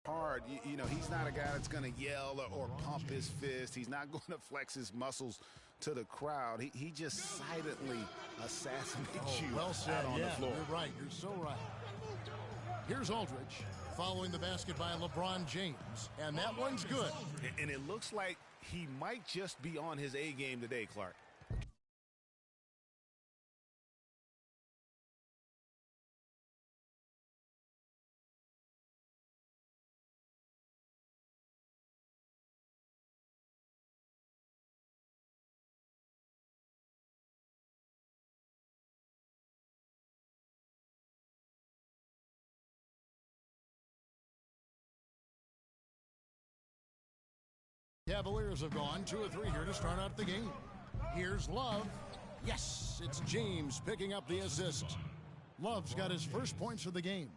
hard. You know, he's not a guy that's going to yell or pump his fist. He's not going to flex his muscles to the crowd. He just silently assassinates you well said. out on the floor. You're right. You're so right. Here's Aldridge following the basket by LeBron James, and that one's good. And it looks like he might just be on his A game today, Clark. Cavaliers have gone 2 of 3 here to start out the game. Here's Love. Yes, it's James picking up the assist. Love's got his first points of the game.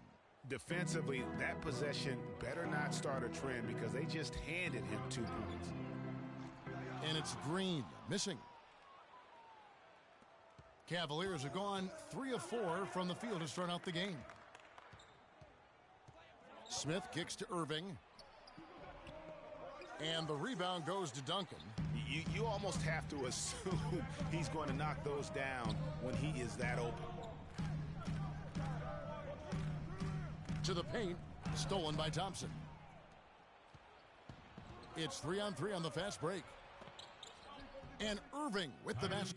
Defensively, that possession better not start a trend because they just handed him 2 points. And it's Green missing. Cavaliers have gone 3 of 4 from the field to start out the game. Smith kicks to Irving. And the rebound goes to Duncan. You almost have to assume he's going to knock those down when he is that open. To the paint, stolen by Thompson. It's 3-on-3 on the fast break. And Irving with the basket.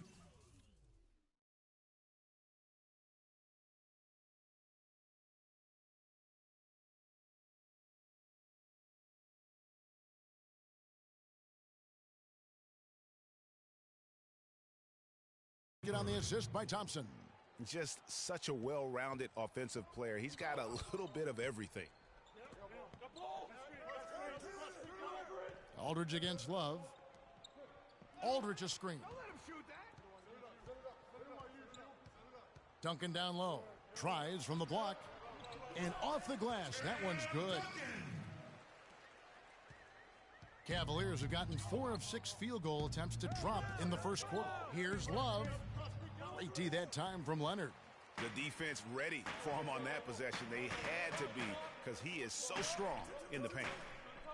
Get on the assist by Thompson. Just such a well-rounded offensive player. He's got a little bit of everything. Aldridge against Love. Aldridge a screen. Duncan down low. Tries from the block. And off the glass. That one's good. Cavaliers have gotten 4 of 6 field goal attempts to drop in the first quarter. Here's Love. Great D that time from Leonard. The defense ready for him on that possession. They had to be because he is so strong in the paint.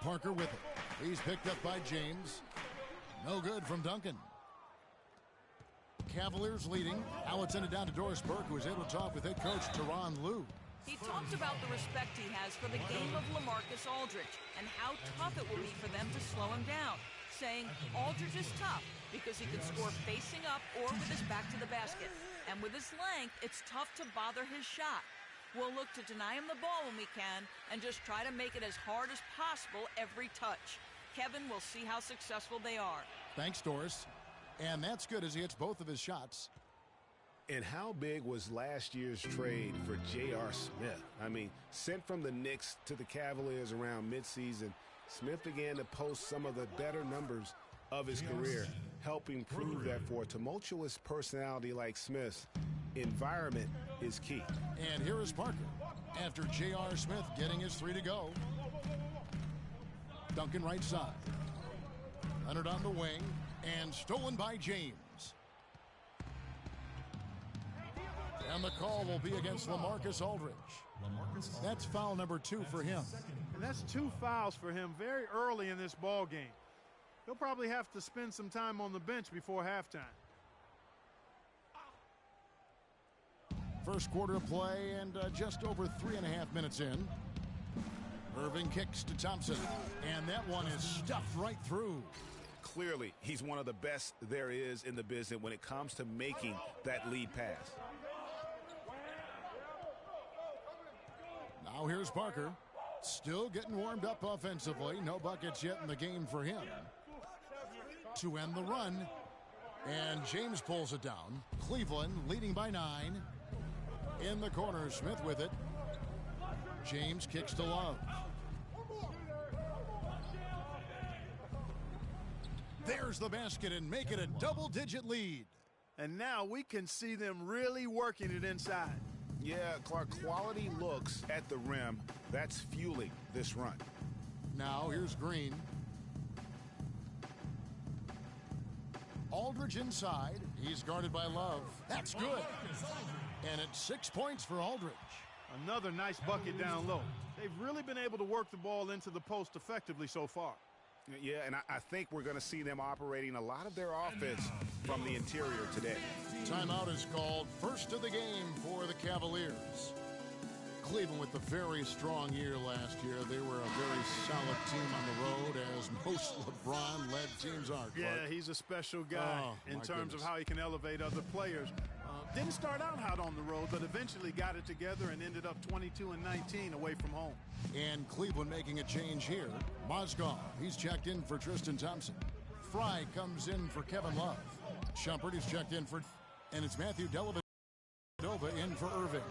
Parker with it. He's picked up by James. No good from Duncan. Cavaliers leading. Now it's ended down to Doris Burke, who was able to talk with head coach Tyronn Lue. He talked about the respect he has for the game of LaMarcus Aldridge and how tough it will be for them to slow him down, saying Aldridge is tough because he can score facing up or with his back to the basket. And with his length, it's tough to bother his shot. We'll look to deny him the ball when we can and just try to make it as hard as possible every touch. Kevin will see how successful they are. Thanks, Doris. And that's good as he hits both of his shots. And how big was last year's trade for J.R. Smith? I mean, sent from the Knicks to the Cavaliers around midseason, Smith began to post some of the better numbers of his career, helping prove that for a tumultuous personality like Smith's, environment is key. And here is Parker after J.R. Smith getting his 3 to go. Duncan right side. Leonard on the wing and stolen by James. And the call will be against LaMarcus Aldridge. That's foul number 2 for him. And that's 2 fouls for him very early in this ball game. He'll probably have to spend some time on the bench before halftime. First quarter of play and just over 3.5 minutes in. Irving kicks to Thompson. And that one is stuffed right through. Clearly, he's one of the best there is in the business when it comes to making that lead pass. Now here's Parker. Still getting warmed up offensively. No buckets yet in the game for him. To end the run. And James pulls it down. Cleveland leading by 9. In the corner, Smith with it. James kicks to Love. There's the basket and make it a double-digit lead. And now we can see them really working it inside. Yeah, Clark, quality looks at the rim. That's fueling this run. Now here's Green. Aldridge inside. He's guarded by Love. That's good. And it's 6 points for Aldridge. Another nice bucket down low. They've really been able to work the ball into the post effectively so far. Yeah, and I think we're going to see them operating a lot of their offense from the interior today. Timeout is called. First of the game for the Cavaliers. Cleveland with a very strong year last year. They were a very solid team on the road, as most LeBron-led teams are. Yeah, he's a special guy in terms of how he can elevate other players. Didn't start out hot on the road, but eventually got it together and ended up 22-19 away from home. And Cleveland making a change here. Mozgov, he's checked in for Tristan Thompson. Fry comes in for Kevin Love. Shumpert is checked in for, and it's Matthew Dellavedova in for Irving.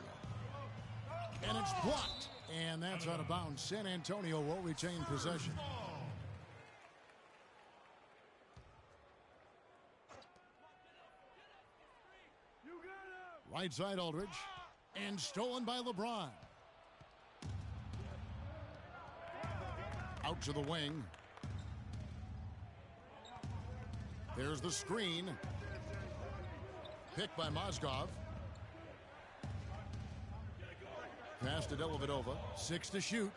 And it's blocked, and that's out of bounds. San Antonio will retain possession. Right side Aldridge, and stolen by LeBron. Out to the wing. There's the screen. Picked by Mozgov. Pass to Dellavedova. 6 to shoot.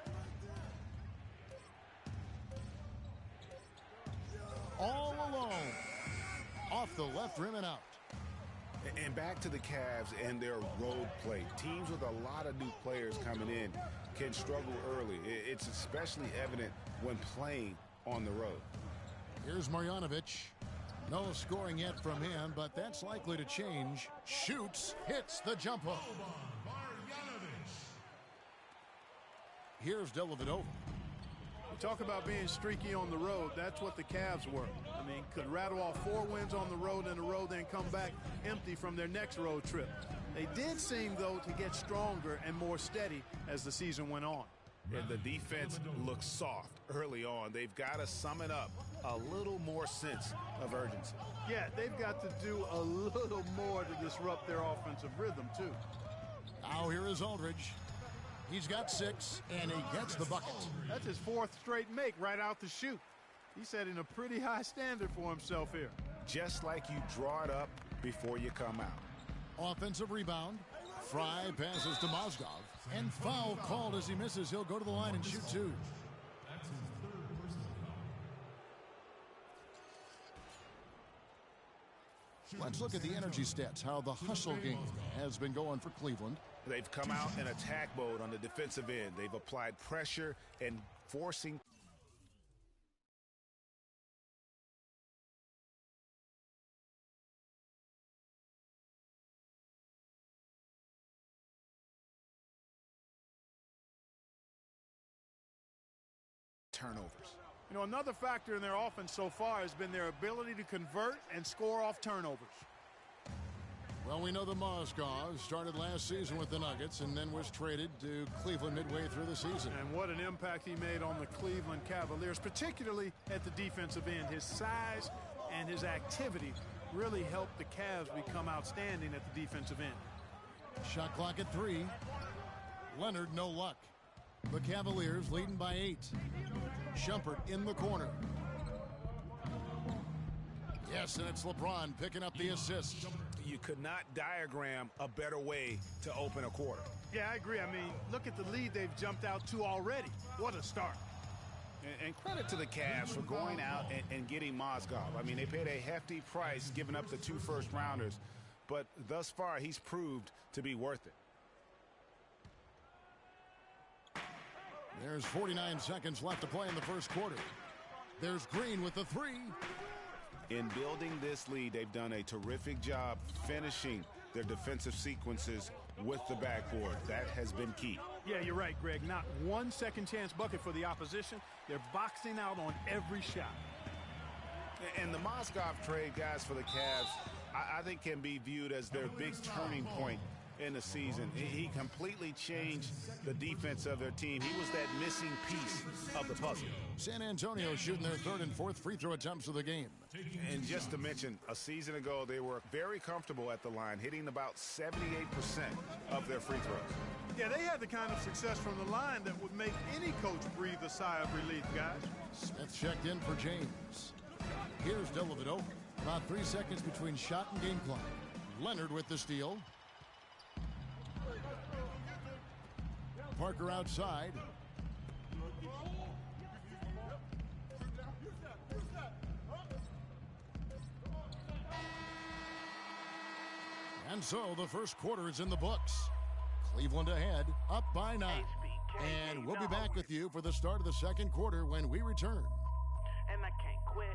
All alone. Off the left rim and out. And back to the Cavs and their road play. Teams with a lot of new players coming in can struggle early. It's especially evident when playing on the road. Here's Marjanovic. No scoring yet from him, but that's likely to change. Shoots, hits the jumper. Here's Dellavedova. Talk about being streaky on the road. That's what the Cavs were. I mean, could rattle off 4 wins on the road in a row, then come back empty from their next road trip. They did seem, though, to get stronger and more steady as the season went on. And the defense looks soft early on. They've got to sum it up a little more sense of urgency. Yeah, they've got to do a little more to disrupt their offensive rhythm, too. Now here is Aldridge. He's got 6, and he gets the bucket. That's his 4th straight make right out the chute. He's setting a pretty high standard for himself here. Just like you draw it up before you come out. Offensive rebound. Fry passes to Mozgov. And foul called as he misses. He'll go to the line and shoot 2. Let's look at the energy stats, how the hustle game has been going for Cleveland. They've come out in attack mode on the defensive end. They've applied pressure and forcing turnovers. You know, another factor in their offense so far has been their ability to convert and score off turnovers. Well, we know the Mozgov started last season with the Nuggets and then was traded to Cleveland midway through the season. And what an impact he made on the Cleveland Cavaliers, particularly at the defensive end. His size and his activity really helped the Cavs become outstanding at the defensive end. Shot clock at 3. Leonard, no luck. The Cavaliers leading by 8. Shumpert in the corner. Yes, and it's LeBron picking up the assist. You could not diagram a better way to open a quarter. Yeah, I agree. I mean, look at the lead they've jumped out to already. What a start. And credit to the Cavs for going out and getting Mozgov. I mean, they paid a hefty price giving up the 2 first-rounders, but thus far he's proved to be worth it. There's 49 seconds left to play in the first quarter. There's Green with the 3. In building this lead, they've done a terrific job finishing their defensive sequences with the backboard. That has been key. Yeah, you're right, Greg. Not one second-chance bucket for the opposition. They're boxing out on every shot. And the Mozgov trade, guys, for the Cavs, I think can be viewed as their big turning point in the season. He completely changed the defense of their team. He was that missing piece of the puzzle. San Antonio shooting their 3rd and 4th free throw attempts of the game. And just to mention, a season ago, they were very comfortable at the line, hitting about 78% of their free throws. Yeah, they had the kind of success from the line that would make any coach breathe a sigh of relief, guys. Smith checked in for James. Here's Dellavedova. About 3 seconds between shot and game clock. Leonard with the steal. Parker outside. And so the first quarter is in the books. Cleveland ahead, up by 9. And we'll be back with you for the start of the second quarter when we return. And I can't quit.